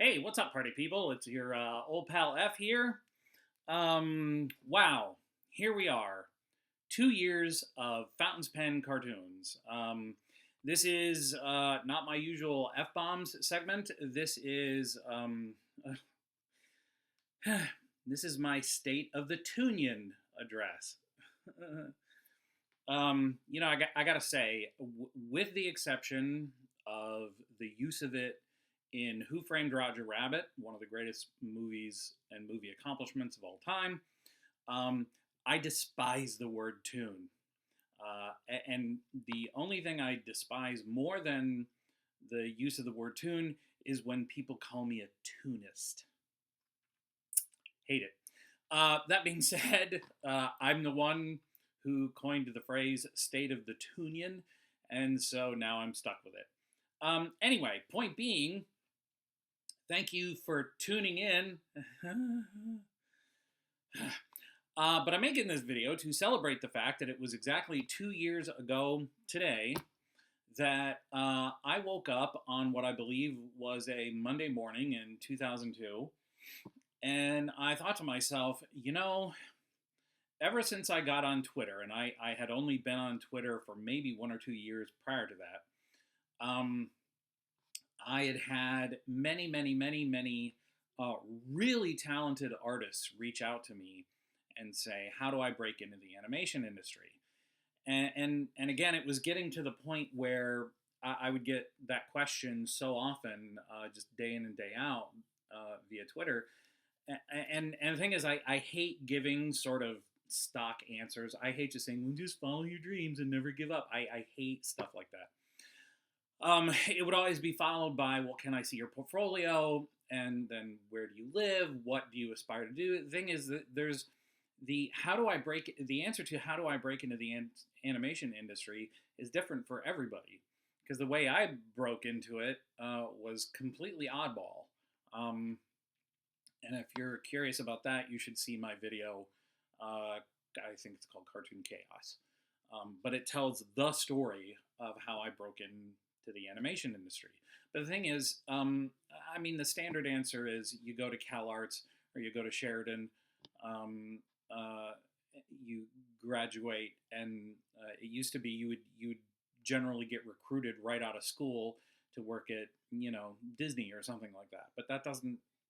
Hey, what's up, party people? It's your old pal F here. Wow, here we are. 2 years of Fountain's Pen cartoons. This is not my usual F bombs segment. This is my state of the TOON-ion address. I gotta say, with the exception of the use of it in Who Framed Roger Rabbit, one of the greatest movies and movie accomplishments of all time, um, I despise the word tune. And the only thing I despise more than the use of the word tune is when people call me a tunist. Hate it. That being said, I'm the one who coined the phrase state of the tunion, and so now I'm stuck with it. Anyway, point being, thank you for tuning in. But I'm making this video to celebrate the fact that it was exactly 2 years ago today that I woke up on what I believe was a Monday morning in 2002. And I thought to myself, ever since I got on Twitter, and I had only been on Twitter for maybe 1 or 2 years prior to that, I had many, many, many, many really talented artists reach out to me and say, how do I break into the animation industry? And again, it was getting to the point where I would get that question so often, just day in and day out via Twitter. And the thing is, I hate giving sort of stock answers. I hate just saying, well, just follow your dreams and never give up. I hate stuff like that. It would always be followed by, well, can I see your portfolio? And then where do you live? What do you aspire to do? The thing is that there's the answer to how do I break into the animation industry is different for everybody. Because the way I broke into it was completely oddball. And if you're curious about that, you should see my video. I think it's called Cartoon Chaos. But it tells the story of how I broke into the animation industry. But the thing is, the standard answer is you go to CalArts or you go to Sheridan, you graduate, and it used to be you would generally get recruited right out of school to work at Disney or something like that. But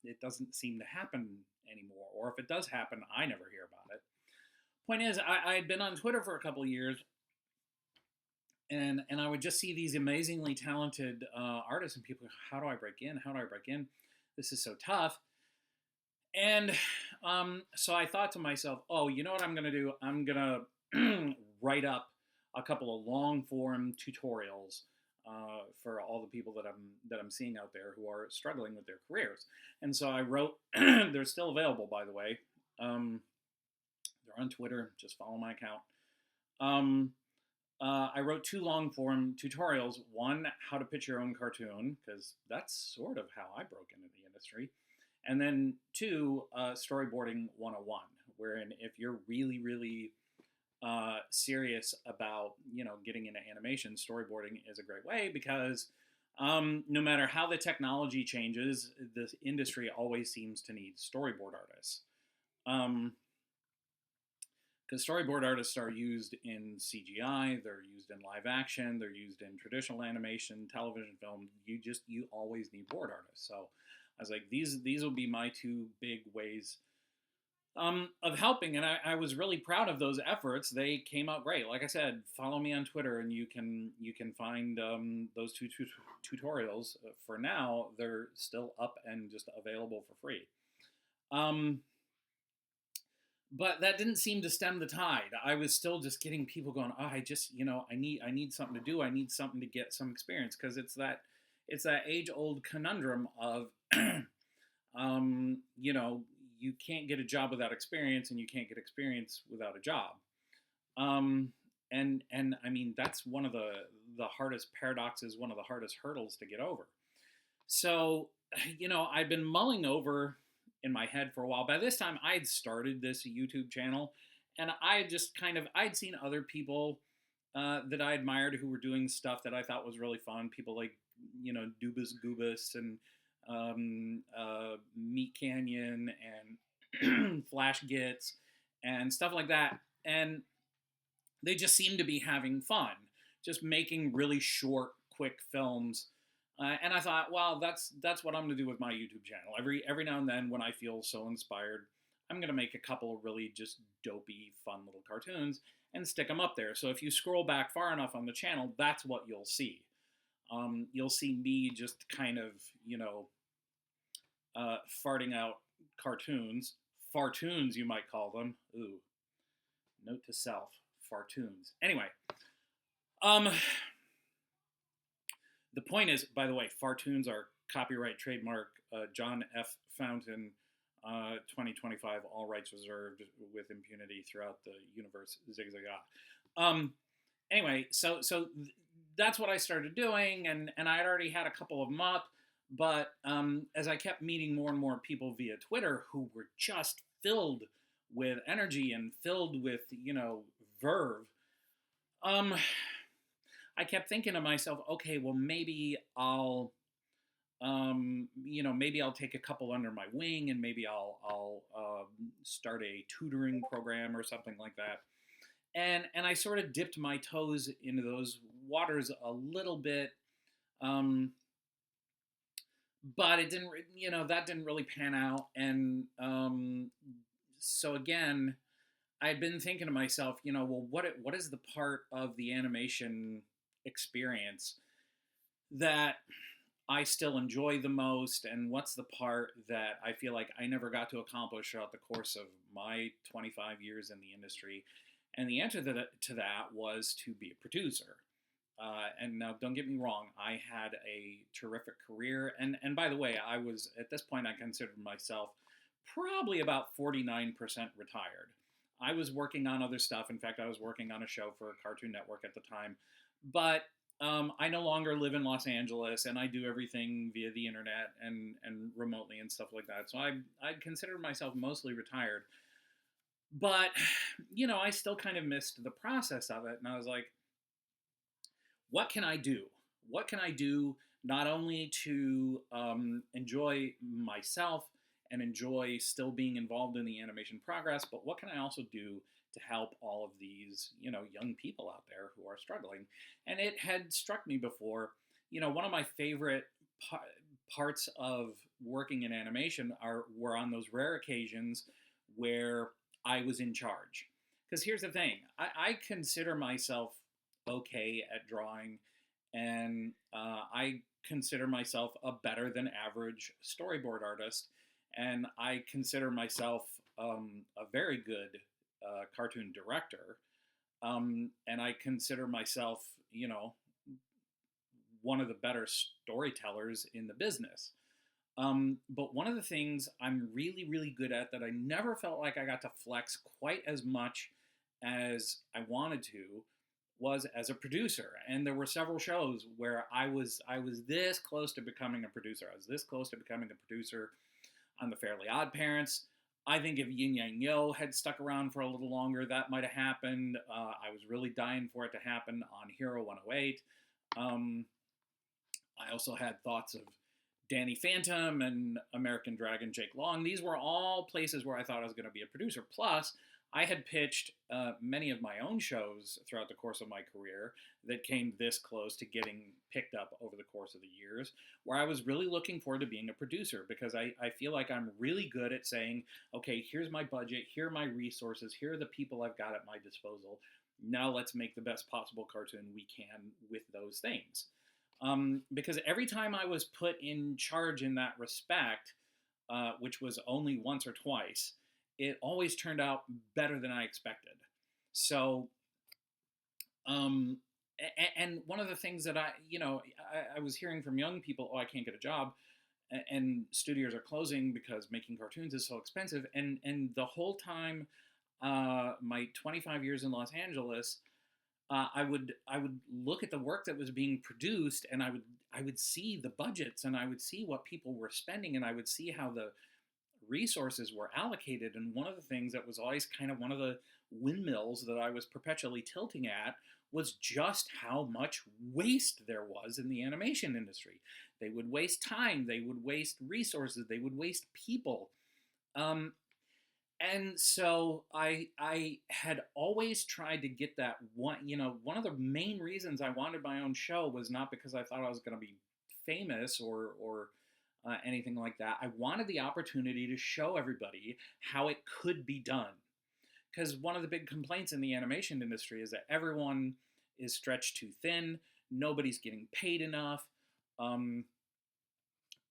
it doesn't seem to happen anymore. Or if it does happen, I never hear about it. Point is, I had been on Twitter for a couple of years, and I would just see these amazingly talented artists, and people, how do I break in? How do I break in? This is so tough. And so I thought to myself, oh, you know what I'm going to do? I'm going to write up a couple of long form tutorials for all the people that I'm seeing out there who are struggling with their careers. And so I wrote, they're still available, by the way. They're on Twitter. Just follow my account. I wrote 2 long form tutorials. One, how to pitch your own cartoon, because that's sort of how I broke into the industry. And then 2, storyboarding 101, wherein if you're really, really serious about getting into animation, storyboarding is a great way because no matter how the technology changes, the industry always seems to need storyboard artists. Because storyboard artists are used in CGI, they're used in live action, they're used in traditional animation, television, film. You always need board artists. So I was like, these will be my 2 big ways of helping, and I was really proud of those efforts. They came out great. Like I said, follow me on Twitter, and you can find those 2 tutorials. For now, they're still up and just available for free. But that didn't seem to stem the tide. I was still just getting people going, oh, I need something to do. I need something to get some experience, because it's that age-old conundrum of, you can't get a job without experience, and you can't get experience without a job. And I mean, that's one of the hardest paradoxes, one of the hardest hurdles to get over. So, I've been mulling over in my head for a while. By this time, I had started this YouTube channel, and I'd seen other people that I admired who were doing stuff that I thought was really fun. People like, Dubas Goobus and Meat Canyon and Flash Gits and stuff like that. And they just seem to be having fun, just making really short, quick films. And I thought, well, that's what I'm going to do with my YouTube channel. Every now and then, when I feel so inspired, I'm going to make a couple of really just dopey, fun little cartoons and stick them up there. So if you scroll back far enough on the channel, that's what you'll see. You'll see me just kind of, farting out cartoons, fartoons, you might call them. Ooh, note to self, fartoons. Anyway, um, the point is, by the way, fartoons are copyright trademark John F. Fountain, 2025, all rights reserved with impunity throughout the universe. Zigzaga. Anyway, so that's what I started doing, and I had already had a couple of them up, but as I kept meeting more and more people via Twitter who were just filled with energy and filled with verve, I kept thinking to myself, okay, well maybe I'll maybe I'll take a couple under my wing, and maybe I'll start a tutoring program or something like that. And I sort of dipped my toes into those waters a little bit, but it didn't, that didn't really pan out. And so again, I'd been thinking to myself, well, what is the part of the animation experience that I still enjoy the most, and what's the part that I feel like I never got to accomplish throughout the course of my 25 years in the industry? And the answer to that was to be a producer. And now, don't get me wrong, I had a terrific career. And by the way, I was, at this point, I considered myself probably about 49% retired. I was working on other stuff. In fact, I was working on a show for Cartoon Network at the time. But I no longer live in Los Angeles, and I do everything via the internet and remotely and stuff like that. So I'd consider myself mostly retired. But, I still kind of missed the process of it. And I was like, what can I do? What can I do not only to enjoy myself and enjoy still being involved in the animation progress, but what can I also do to help all of these, young people out there who are struggling? And it had struck me before, one of my favorite parts of working in animation were on those rare occasions where I was in charge. Because here's the thing, I consider myself okay at drawing, and I consider myself a better than average storyboard artist, and I consider myself a very good cartoon director, and I consider myself, one of the better storytellers in the business. But one of the things I'm really, really good at that I never felt like I got to flex quite as much as I wanted to was as a producer. And there were several shows where I was this close to becoming a producer. I was this close to becoming a producer on The Fairly Odd Parents. I think if Yin Yang Yo had stuck around for a little longer, that might have happened. I was really dying for it to happen on Hero 108. I also had thoughts of Danny Phantom and American Dragon Jake Long. These were all places where I thought I was going to be a producer. Plus, I had pitched many of my own shows throughout the course of my career that came this close to getting picked up over the course of the years, where I was really looking forward to being a producer, because I feel like I'm really good at saying, okay, here's my budget, here are my resources, here are the people I've got at my disposal. Now let's make the best possible cartoon we can with those things. Because every time I was put in charge in that respect, which was only once or twice, it always turned out better than I expected. So, and one of the things that I was hearing from young people, oh, I can't get a job, and studios are closing because making cartoons is so expensive. And the whole time, my 25 years in Los Angeles, I would look at the work that was being produced, and I would see the budgets, and I would see what people were spending, and I would see how the resources were allocated. And one of the things that was always kind of one of the windmills that I was perpetually tilting at was just how much waste there was in the animation industry. They would waste time, they would waste resources, they would waste people. Um, and so I had always tried to get that one. One of the main reasons I wanted my own show was not because I thought I was going to be famous or anything like that. I wanted the opportunity to show everybody how it could be done. Because one of the big complaints in the animation industry is that everyone is stretched too thin, nobody's getting paid enough. Um,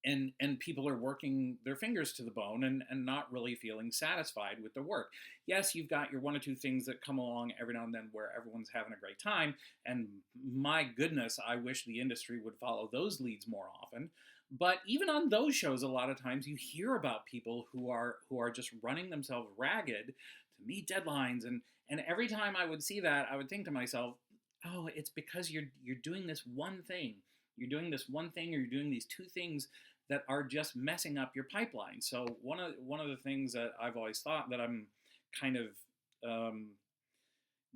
and people are working their fingers to the bone and not really feeling satisfied with their work. Yes, you've got your one or two things that come along every now and then where everyone's having a great time, and my goodness, I wish the industry would follow those leads more often. But even on those shows, a lot of times you hear about people who are just running themselves ragged to meet deadlines, and every time I would see that, I would think to myself, oh, it's because you're doing this one thing. You're doing this one thing, or you're doing these two things that are just messing up your pipeline. So one of the things that I've always thought that I'm kind of um,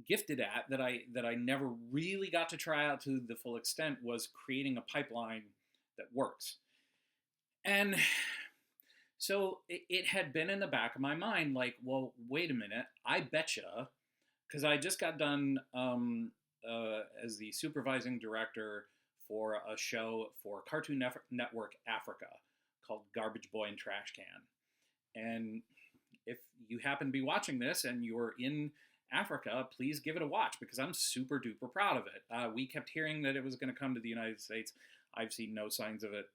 gifted at, that I never really got to try out to the full extent, was creating a pipeline that works. And so it had been in the back of my mind, like, well, wait a minute, I betcha, because I just got done as the supervising director for a show for Cartoon Network Africa called Garbage Boy and Trash Can. And if you happen to be watching this and you're in Africa, please give it a watch, because I'm super duper proud of it. We kept hearing that it was going to come to the United States. I've seen no signs of it.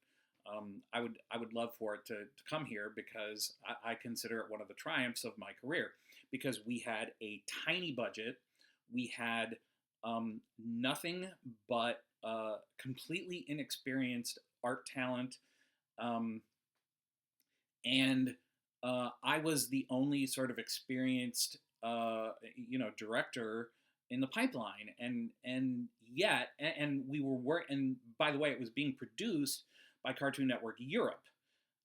I would love for it to come here, because I consider it one of the triumphs of my career, because we had a tiny budget. We had nothing but completely inexperienced art talent, um, and I was the only sort of experienced, director in the pipeline, and yet, and we were and by the way, it was being produced by Cartoon Network Europe,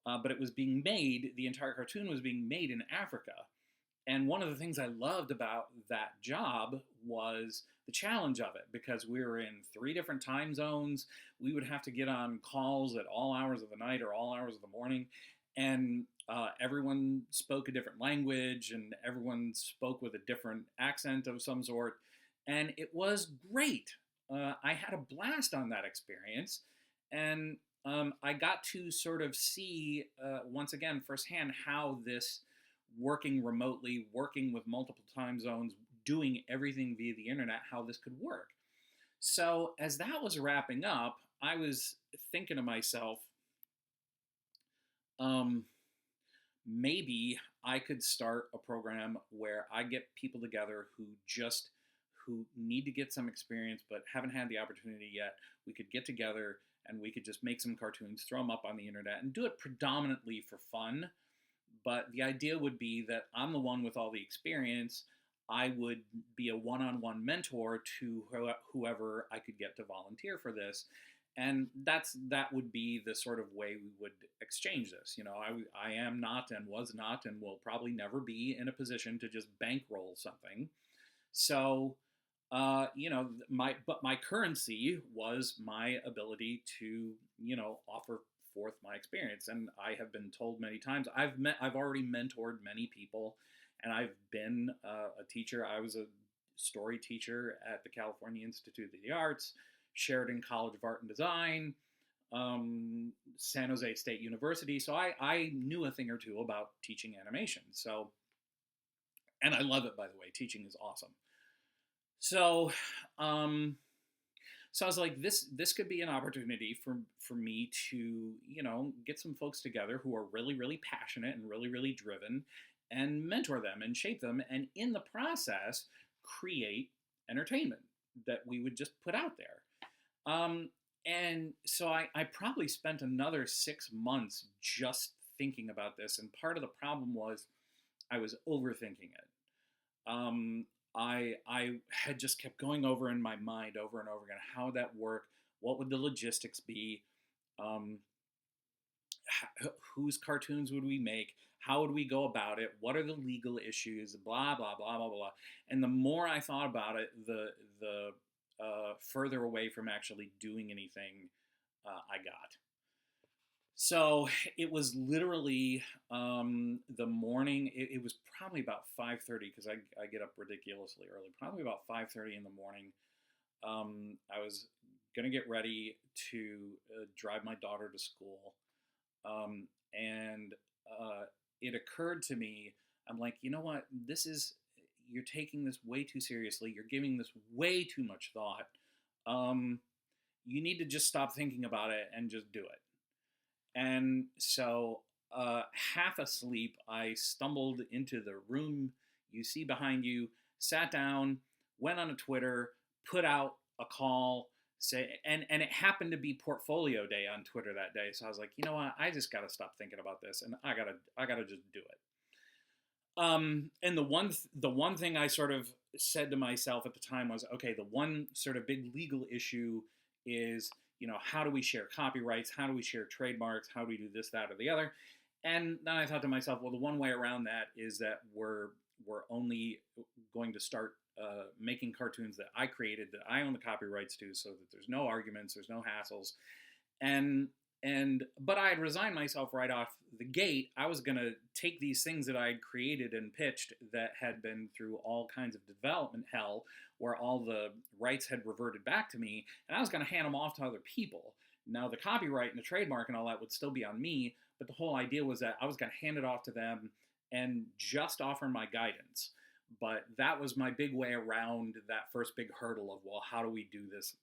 but it was being made. The entire cartoon was being made in Africa. And one of the things I loved about that job was the challenge of it, because we were in 3 different time zones. We would have to get on calls at all hours of the night or all hours of the morning. And everyone spoke a different language, and everyone spoke with a different accent of some sort. And it was great. I had a blast on that experience. And I got to sort of see, once again, firsthand, how this working remotely, working with multiple time zones, doing everything via the internet, how this could work. So as that was wrapping up, I was thinking to myself, um, maybe I could start a program where I get people together who need to get some experience but haven't had the opportunity yet. We could get together and we could just make some cartoons, throw them up on the internet, and do it predominantly for fun. But the idea would be that I'm the one with all the experience. I would be a one-on-one mentor to whoever I could get to volunteer for this. And that would be the sort of way we would exchange this. I am not, and was not, and will probably never be in a position to just bankroll something. So, my currency was my ability to, offer forth my experience. And I have been told many times, I've already mentored many people, and I've been a teacher. I was a story teacher at the California Institute of the Arts, Sheridan College of Art and Design, San Jose State University. So I knew a thing or two about teaching animation. So, and I love it, by the way. Teaching is awesome. So, so I was like, this could be an opportunity for me to, get some folks together who are really, really passionate and really, really driven, and mentor them and shape them, and in the process create entertainment that we would just put out there. And so I probably spent another 6 months just thinking about this, and part of the problem was I was overthinking it. I had just kept going over in my mind over and over again, how would that work? What would the logistics be? Um, whose cartoons would we make? How would we go about it? What are the legal issues? Blah blah blah blah blah. And the more I thought about it, the further away from actually doing anything I got. So it was literally the morning. It was probably about 5:30 because I get up ridiculously early. Probably about 5:30 in the morning. I was gonna get ready to drive my daughter to school, and it occurred to me. I'm like, you know what? You're taking this way too seriously. You're giving this way too much thought. Um, you need to just stop thinking about it and just do it. And so, half asleep, I stumbled into the room you see behind you, sat down, went on a Twitter, put out a call, and it happened to be portfolio day on Twitter that day. So I was like, you know what? I just got to stop thinking about this, and I gotta just do it. And the one thing I sort of said to myself at the time was, okay, the one sort of big legal issue is, how do we share copyrights? How do we share trademarks? How do we do this, that, or the other? And then I thought to myself, well, the one way around that is that we're only going to start making cartoons that I created, that I own the copyrights to, so that there's no arguments, there's no hassles, and but I had resigned myself right off the gate. I was going to take these things that I had created and pitched that had been through all kinds of development hell, where all the rights had reverted back to me, and I was going to hand them off to other people. Now, the copyright and the trademark and all that would still be on me, but the whole idea was that I was going to hand it off to them and just offer my guidance. But that was my big way around that first big hurdle of, well, how do we do this,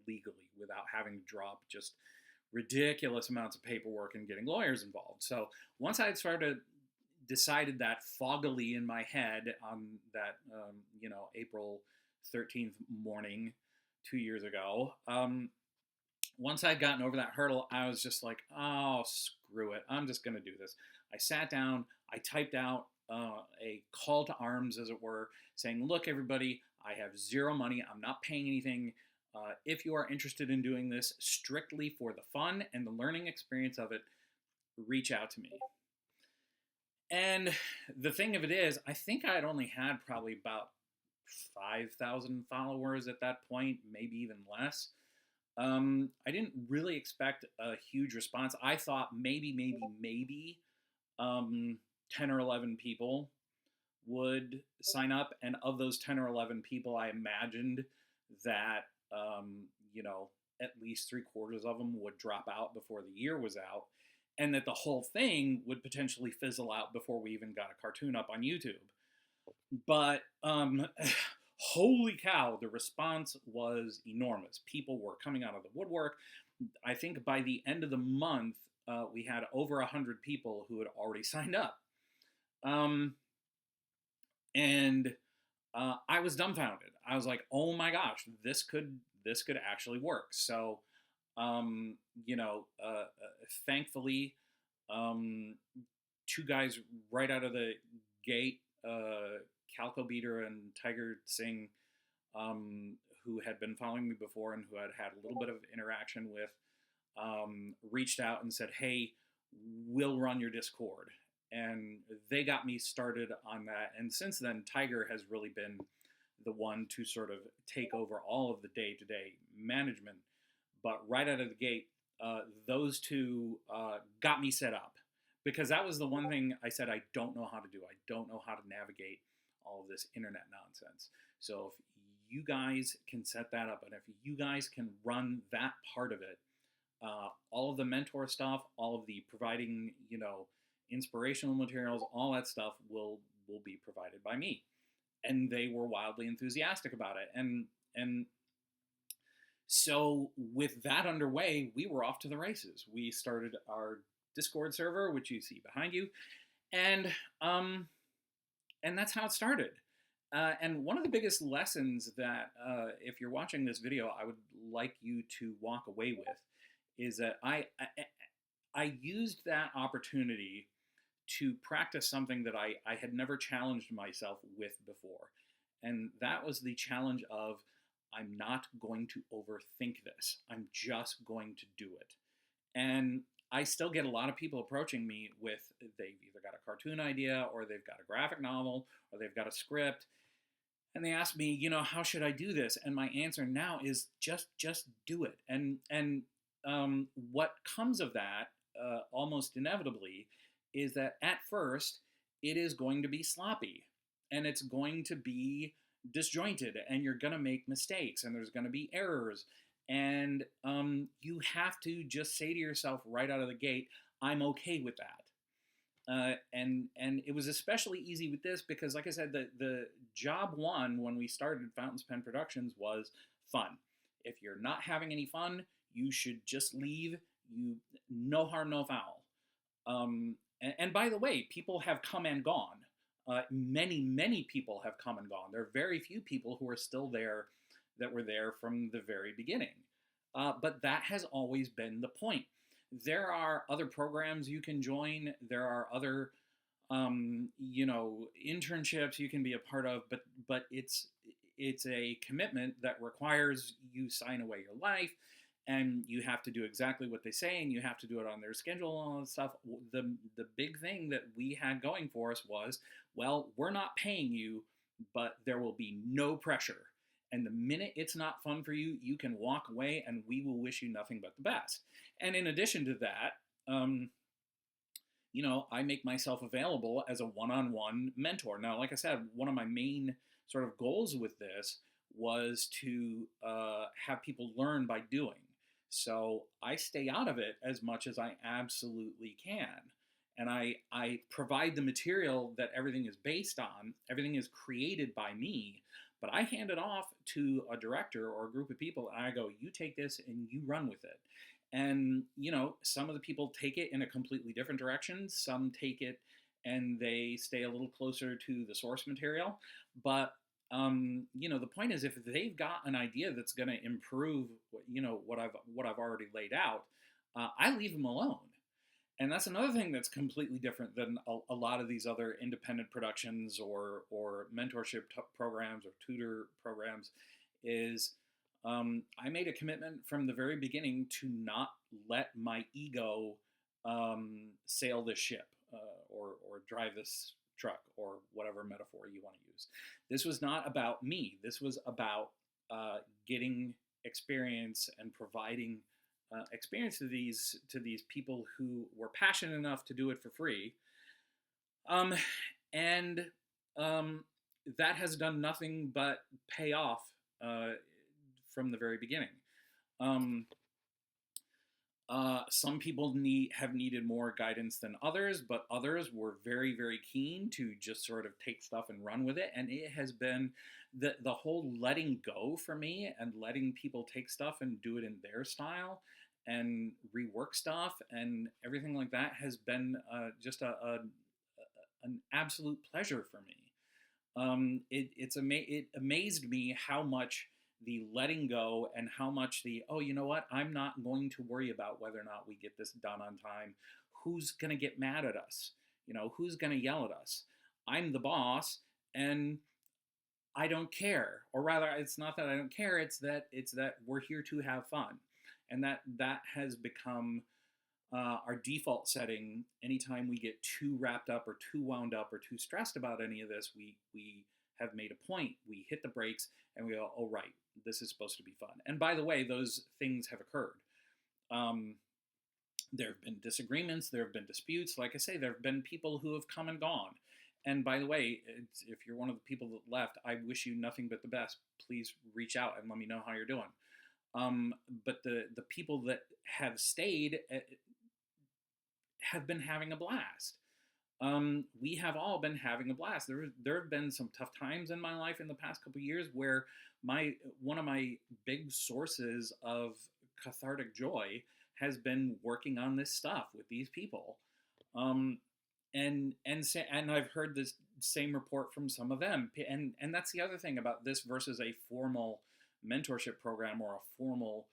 legally, without having to drop just ridiculous amounts of paperwork and getting lawyers involved. So once I had decided that foggily in my head on that, April 13th morning 2 years ago, once I'd gotten over that hurdle, I was just like, oh, screw it. I'm just going to do this. I sat down, I typed out a call to arms, as it were, saying, look, everybody, I have zero money. I'm not paying anything. If you are interested in doing this strictly for the fun and the learning experience of it, reach out to me. And the thing of it is, I think I had only had probably about 5,000 followers at that point, maybe even less. I didn't really expect a huge response. I thought maybe 10 or 11 people would sign up. And of those 10 or 11 people, I imagined that at least 3/4 of them would drop out before the year was out, and that the whole thing would potentially fizzle out before we even got a cartoon up on YouTube. But holy cow, the response was enormous. People were coming out of the woodwork. I think by the end of the month, we had over 100 people who had already signed up. And I was dumbfounded. I was like, "Oh my gosh, this could actually work." So, thankfully, two guys right out of the gate, Calco Beater and Tiger Singh, who had been following me before and who had had a little bit of interaction with, reached out and said, "Hey, we'll run your Discord." And they got me started on that. And since then, Tiger has really been the one to sort of take over all of the day-to-day management. But right out of the gate, those two got me set up, because that was the one thing I said I don't know how to do. I don't know how to navigate all of this internet nonsense. So if you guys can set that up, and if you guys can run that part of it, all of the mentor stuff, all of the providing, inspirational materials, all that stuff will be provided by me. And they were wildly enthusiastic about it. And so with that underway, we were off to the races. We started our Discord server, which you see behind you, and that's how it started. And one of the biggest lessons that, if you're watching this video, I would like you to walk away with, is that I used that opportunity to practice something that I had never challenged myself with before. And that was the challenge of, I'm not going to overthink this. I'm just going to do it. And I still get a lot of people approaching me with, they've either got a cartoon idea, or they've got a graphic novel, or they've got a script. And they asked me, how should I do this? And my answer now is just do it. And what comes of that, almost inevitably, is that at first it is going to be sloppy, and it's going to be disjointed, and you're going to make mistakes, and there's going to be errors, and you have to just say to yourself right out of the gate, I'm okay with that. And it was especially easy with this because, like I said, the job one when we started Fountains Pen Productions was fun. If you're not having any fun, you should just leave. You No harm, no foul. And by the way, people have come and gone. Many people have come and gone. There are very few people who are still there that were there from the very beginning. But that has always been the point. There are other programs you can join. There are other, internships you can be a part of. But it's a commitment that requires you sign away your life, and you have to do exactly what they say, and you have to do it on their schedule and all that stuff. The big thing that we had going for us was, well, we're not paying you, but there will be no pressure. And the minute it's not fun for you, you can walk away, and we will wish you nothing but the best. And in addition to that, I make myself available as a one-on-one mentor. Now, like I said, one of my main sort of goals with this was to have people learn by doing. So I stay out of it as much as I absolutely can. And I provide the material that everything is based on. Everything is created by me, but I hand it off to a director or a group of people, and I go, you take this and you run with it. And, some of the people take it in a completely different direction. Some take it and they stay a little closer to the source material. But, the point is, if they've got an idea that's going to improve, what I've already laid out, I leave them alone. And that's another thing that's completely different than a lot of these other independent productions or mentorship programs or tutor programs is I made a commitment from the very beginning to not let my ego sail this ship or drive this truck, or whatever metaphor you want to use. This was not about me. This was about getting experience and providing experience to these people who were passionate enough to do it for free, and that has done nothing but pay off from the very beginning. Some people have needed more guidance than others, but others were very, very keen to just sort of take stuff and run with it. And it has been the whole letting go for me, and letting people take stuff and do it in their style and rework stuff and everything like that has been just an absolute pleasure for me. It amazed me how much the letting go, and how much oh, you know what, I'm not going to worry about whether or not we get this done on time. Who's going to get mad at us? Who's going to yell at us? I'm the boss, and I don't care. Or rather, it's not that I don't care, it's that we're here to have fun. And that has become our default setting. Anytime we get too wrapped up or too wound up or too stressed about any of this, we have made a point. We hit the brakes and we go, oh, right, this is supposed to be fun. And by the way, those things have occurred. There have been disagreements. There have been disputes. Like I say, there have been people who have come and gone. And by the way, if you're one of the people that left, I wish you nothing but the best. Please reach out and let me know how you're doing. But the people that have stayed have been having a blast. We have all been having a blast. There have been some tough times in my life in the past couple of years where one of my big sources of cathartic joy has been working on this stuff with these people. And I've heard this same report from some of them. And that's the other thing about this versus a formal mentorship program or a formal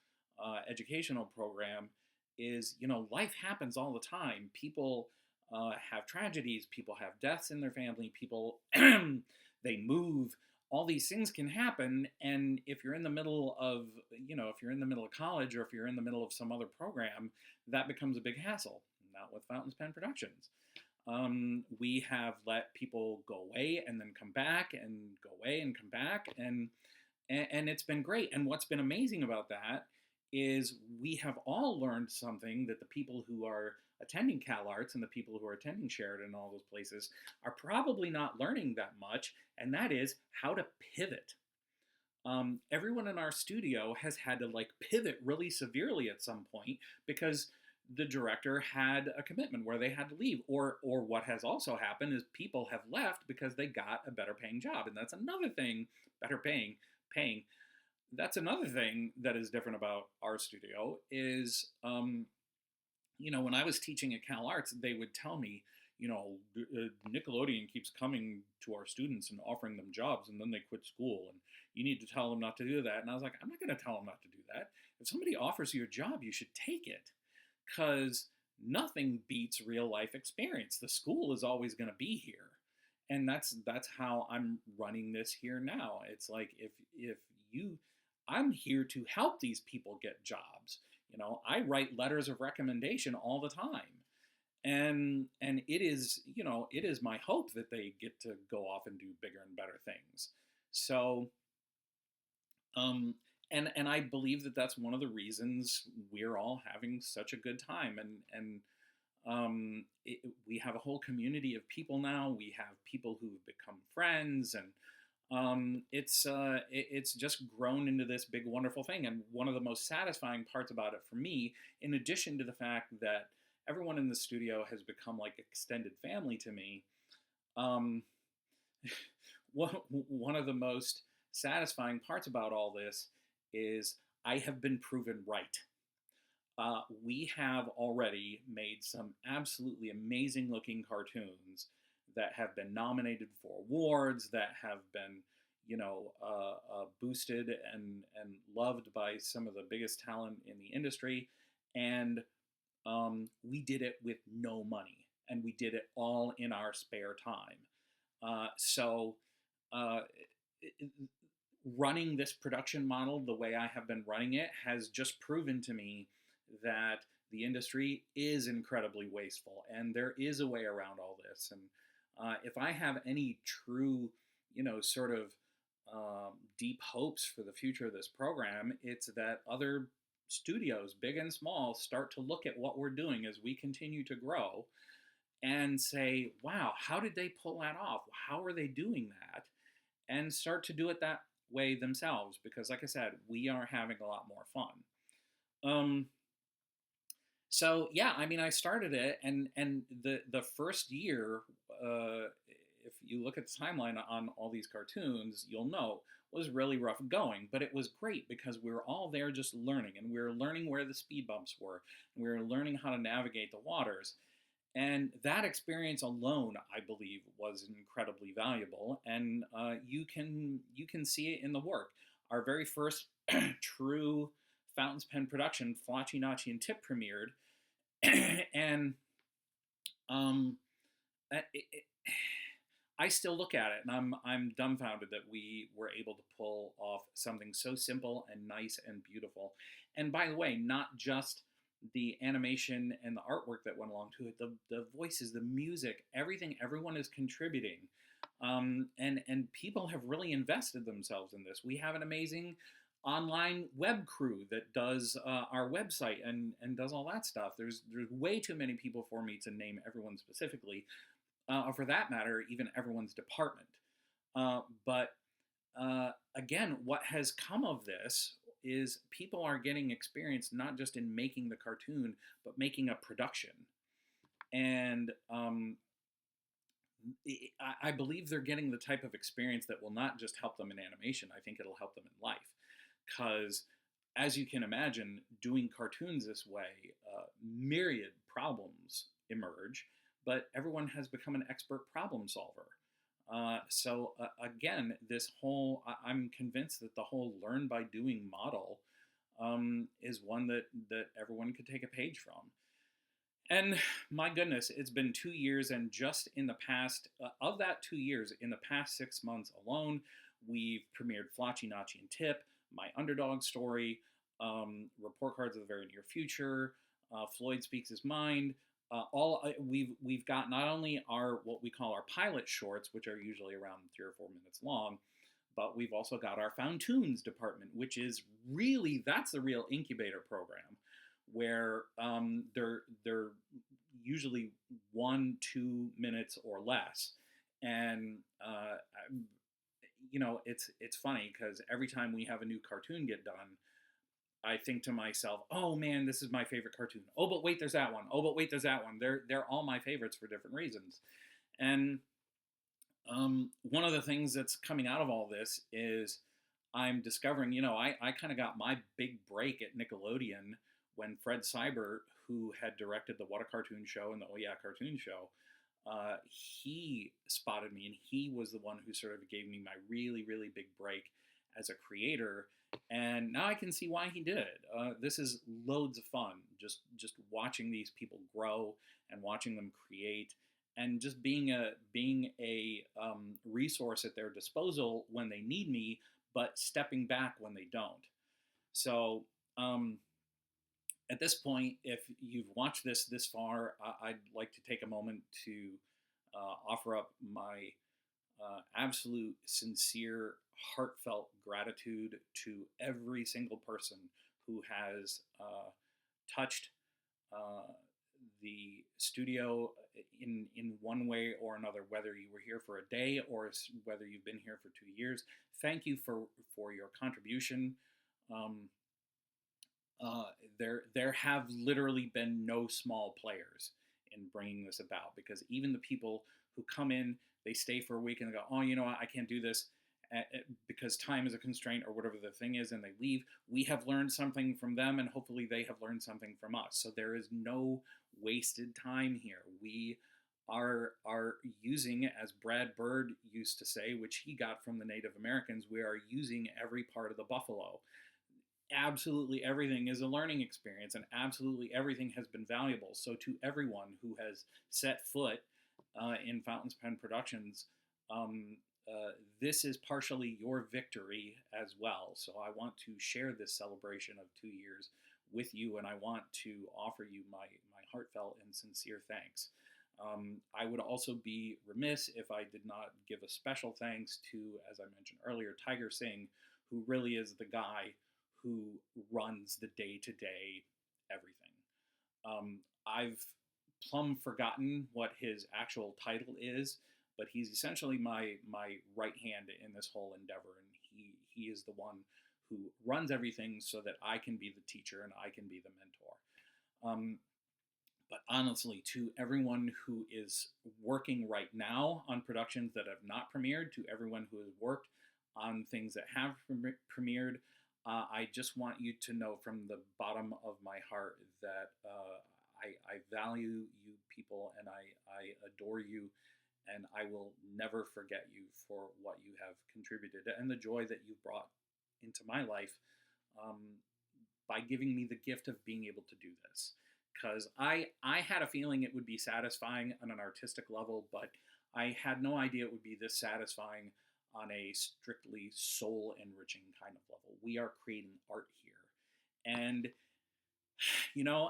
educational program is, life happens all the time. People have tragedies, people have deaths in their family, people, they move, all these things can happen. And if you're in the middle of, if you're in the middle of college, or if you're in the middle of some other program, that becomes a big hassle. Not with Fountains Pen Productions. We have let people go away and then come back and go away and come back, and it's been great. And what's been amazing about that is we have all learned something that the people who are attending Cal Arts and the people who are attending Sheridan and all those places are probably not learning that much, and that is how to pivot. Everyone in our studio has had to like pivot really severely at some point because the director had a commitment where they had to leave, or what has also happened is people have left because they got a better paying job, and that's another thing. Better paying. That's another thing that is different about our studio is when I was teaching at Cal Arts, they would tell me, Nickelodeon keeps coming to our students and offering them jobs, and then they quit school, and you need to tell them not to do that. And I was like, I'm not going to tell them not to do that. If somebody offers you a job, you should take it, because nothing beats real life experience. The school is always going to be here, and that's how I'm running this here now. It's like if you, I'm here to help these people get jobs. I write letters of recommendation all the time, and it is my hope that they get to go off and do bigger and better things. So um and I believe that that's one of the reasons we're all having such a good time, we have a whole community of people now. We have people who've become friends, and it's just grown into this big wonderful thing. And one of the most satisfying parts about it for me, in addition to the fact that everyone in the studio has become like extended family to me, um, one of the most satisfying parts about all this is I have been proven right. We have already made some absolutely amazing looking cartoons that have been nominated for awards, that have been, boosted and loved by some of the biggest talent in the industry. And we did it with no money, and we did it all in our spare time. So, uh, running this production model the way I have been running it has just proven to me that the industry is incredibly wasteful, and there is a way around all this. And if I have any true, sort of deep hopes for the future of this program, it's that other studios, big and small, start to look at what we're doing as we continue to grow and say, wow, how did they pull that off? How are they doing that? And start to do it that way themselves, because like I said, we are having a lot more fun. So yeah, I mean, I started it, and the first year, if you look at the timeline on all these cartoons, you'll know was really rough going, but it was great because we were all there just learning, and we were learning where the speed bumps were, and we were learning how to navigate the waters. And that experience alone, I believe, was incredibly valuable, and you can see it in the work. Our very first true Fountain's Pen production, Floccinocci&Tip, premiered, and um, I still look at it and I'm dumbfounded that we were able to pull off something so simple and nice and beautiful. And by the way, not just the animation and the artwork that went along to it, the voices, the music, everything, everyone is contributing. And people have really invested themselves in this. We have an amazing online web crew that does our website and does all that stuff. There's way too many people for me to name everyone specifically, or for that matter, even everyone's department. But again, what has come of this is people are getting experience not just in making the cartoon, but making a production. And I believe they're getting the type of experience that will not just help them in animation. I think it'll help them in life. Because, as you can imagine, doing cartoons this way, myriad problems emerge, but everyone has become an expert problem solver. So again, I'm convinced that the whole learn by doing model is one that everyone could take a page from. And my goodness, it's been 2 years, and just in the past, of that 2 years, in the past 6 months alone, we've premiered Floccinocci&Tip, My Underdog Story, Report Cards of the Very Near Future, Floyd Speaks His Mind, we've got not only our what we call our pilot shorts, which are usually around 3 or 4 minutes long, but we've also got our Found Tunes department, which is really that's the real incubator program, where they're usually 1 2 minutes or less, and it's funny because every time we have a new cartoon get done, I think to myself, "Oh man, this is my favorite cartoon. Oh, but wait, there's that one. Oh, but wait, there's that one." They're all my favorites for different reasons. And one of the things that's coming out of all this is I'm discovering, I kind of got my big break at Nickelodeon when Fred Seibert, who had directed the What a Cartoon Show and the Oh Yeah Cartoon Show, he spotted me, and he was the one who sort of gave me my really, really big break as a creator. And now I can see why he did it. This is loads of fun, just watching these people grow and watching them create, and just being a resource at their disposal when they need me, but stepping back when they don't. So at this point, if you've watched this far, I'd like to take a moment to offer up my absolute, sincere, heartfelt gratitude to every single person who has touched uh, the studio in one way or another, whether you were here for a day or whether you've been here for 2 years. Thank you for your contribution. Um, there have literally been no small players in bringing this about, because even the people who come in, they stay for a week and they go, "Oh, you know what, I can't do this because time is a constraint," or whatever the thing is, and they leave. We have learned something from them, and hopefully they have learned something from us. So there is no wasted time here. We are using, as Brad Bird used to say, which he got from the Native Americans, we are using every part of the buffalo. Absolutely everything is a learning experience, and absolutely everything has been valuable. So to everyone who has set foot in Fountain's Pen Productions, um, this is partially your victory as well. So I want to share this celebration of 2 years with you, and I want to offer you my heartfelt and sincere thanks. I would also be remiss if I did not give a special thanks to, as I mentioned earlier, Tiger Singh, who really is the guy who runs the day-to-day everything. I've plumb forgotten what his actual title is, but he's essentially my right hand in this whole endeavor, and he is the one who runs everything so that I can be the teacher and I can be the mentor. But honestly, to everyone who is working right now on productions that have not premiered, to everyone who has worked on things that have premiered, I just want you to know from the bottom of my heart that I value you people, and I adore you, and I will never forget you for what you have contributed and the joy that you brought into my life um, by giving me the gift of being able to do this. Because I had a feeling it would be satisfying on an artistic level, but I had no idea it would be this satisfying on a strictly soul enriching kind of level. We are creating art here. And,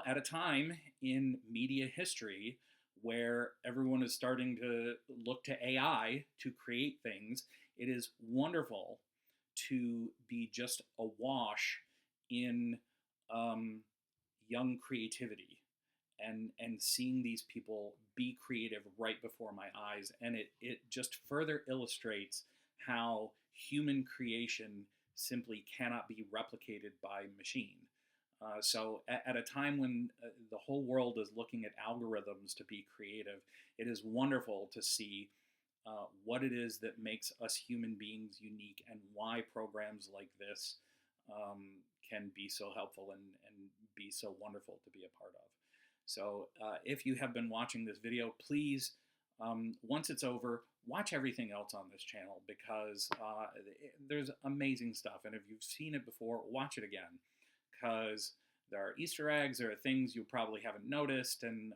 at a time in media history where everyone is starting to look to AI to create things, it is wonderful to be just awash in young creativity and seeing these people be creative right before my eyes. And it just further illustrates how human creation simply cannot be replicated by machine. So at a time when the whole world is looking at algorithms to be creative, it is wonderful to see what it is that makes us human beings unique, and why programs like this can be so helpful and be so wonderful to be a part of. So if you have been watching this video, please, once it's over, watch everything else on this channel, because there's amazing stuff. And if you've seen it before, watch it again, because there are Easter eggs, there are things you probably haven't noticed, and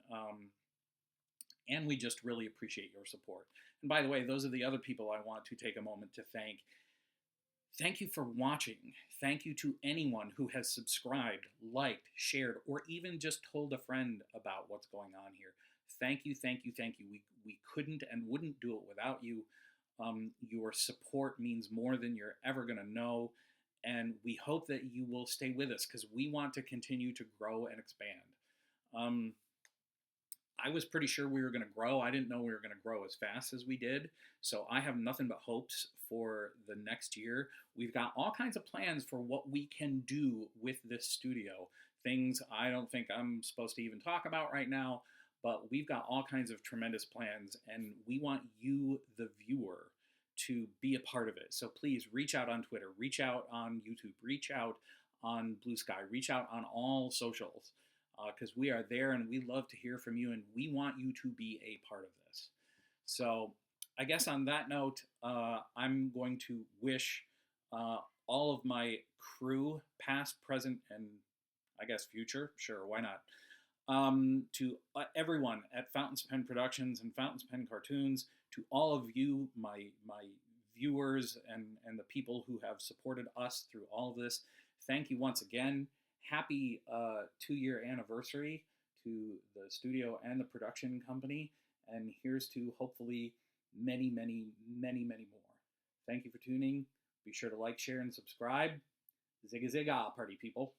we just really appreciate your support. And by the way, those are the other people I want to take a moment to thank. Thank you for watching. Thank you to anyone who has subscribed, liked, shared, or even just told a friend about what's going on here. Thank you, thank you, thank you. We couldn't and wouldn't do it without you. Your support means more than you're ever going to know. And we hope that you will stay with us because we want to continue to grow and expand. Um, I was pretty sure we were going to grow. I didn't know we were going to grow as fast as we did. So I have nothing but hopes for the next year. We've got all kinds of plans for what we can do with this studio. Things I don't think I'm supposed to even talk about right now, but we've got all kinds of tremendous plans, and we want you, the viewer, to be a part of it. So please reach out on Twitter, reach out on YouTube, reach out on Blue Sky, reach out on all socials because we are there and we love to hear from you and we want you to be a part of this. So, I guess on that note, I'm going to wish all of my crew, past, present, and I guess future, sure, why not, to everyone at Fountains Pen Productions and Fountains Pen Cartoons, to all of you, my viewers and the people who have supported us through all of this. Thank you once again. Happy 2-year anniversary to the studio and the production company. And here's to hopefully many, many, many, many more. Thank you for tuning. Be sure to like, share, and subscribe. Zigga zigga, party people.